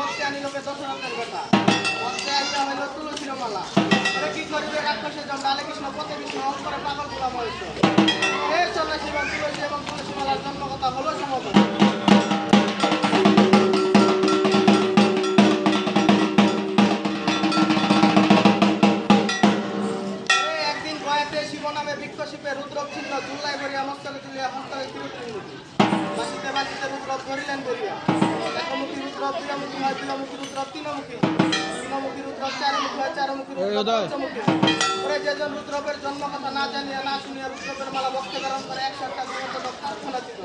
ভক্তি আনিলোকে দশরথের কথা ভক্তি আইয়া হইল তুলসীর মালা কি করিবে রাক্ষসের জন্য ডালে কৃষ্ণ পথে বিষ্ণু অঙ্করে পাগল গোলাম হয়েছে হে সন্ন্যাসী এবং তুলসী এবং তুলসী মালার জন্ম কথা হলো সমাপন। একদিন গয়াতে শিব নামে বৃক্ষশিপে রুদ্রব ছিন্ন জুল্লাই ভরিয়া মস্তকে তুলিয়া হস্তকে তিরুত্রিমুখী বাঁচিতে বাঁচিতে রুদ্রব ধরিলেন বলিয়া একমুখী রুদ্রব দুইমুখী হয় দুইমুখী রুদ্রব তিনমুখী তিনমুখী রুদ্রব চারমুখী হয় চারমুখী রুদ্রব পঞ্চমুখী ওরে যেজন রুদ্রবের জন্ম কথা না জানিয়া না শুনিয়া রুদ্রবের মালা বক্ষে ধারণ করে 100টা গোবর্ধন প্রার্থনা ছিল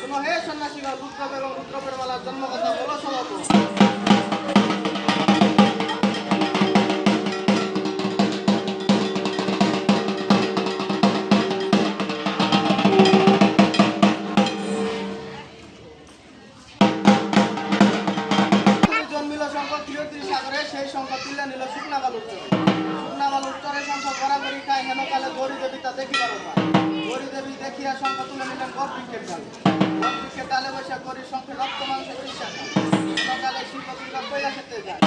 শুনো হে সন্ন্যাসীগণ রুদ্রব এবং রুদ্রবের মালার জন্ম কথা হলো সমাপন। সেই সংখ্যা তুলে নিল শুকনা বালুর চরে শুকনা বালুর চরে সংখ্যা গড়াগড়ি খায় হেনকালে গৌরী দেবী তা দেখিবার উপায় গৌরী দেবী দেখিয়া সংখ্যা তুলে নিলেন বটবৃক্ষের ডালে বটবৃক্ষের ডালে বসে গৌরীর সংখ্যে রক্ত মাংসে চিকিৎসা খায় সকালে শিল্প দুর্গা কইলা খেতে যায়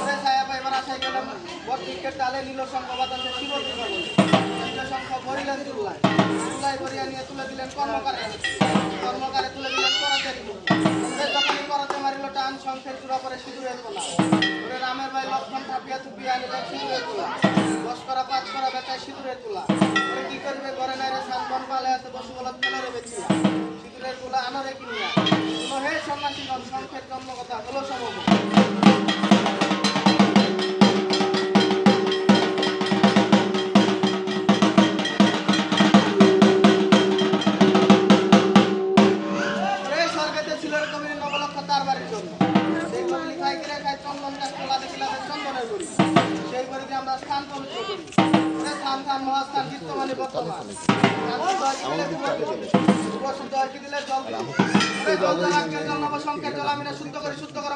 ওরে ছায়া পাইবার আশায় গেলাম বটবৃক্ষের ডালে নীল সংখ্যা বাতাসে শিব দুর্গা বলে নীল সংখ্যা ভরিলেন চুল্লায় চুল্লায় ভরিয়া নিয়ে তুলে দিলেন কর্মকারে কর্মকারে তুলে দিলেন করাতের যখনই করাতে মারিল টান সংখ্যের চূড়া করে সিঁদুরের তোলা ওরে রামের ভাই লক্ষণ থাপিয়া থুপিয়া নিলেন সিঁদুরের তোলা 10 করা 5 করা বেচায় সিঁদুরের তোলা ওরে কি করবে ঘরে নাই রে সানবন পালে আছে বসু বলত কেনারে বেচিয়া সিঁদুরের তোলা আনরে কিনিয়া শুনো হে সন্ন্যাসীগণ সংখ্যের জন্ম কথা হলো সমাপন। শুদ্ধ করে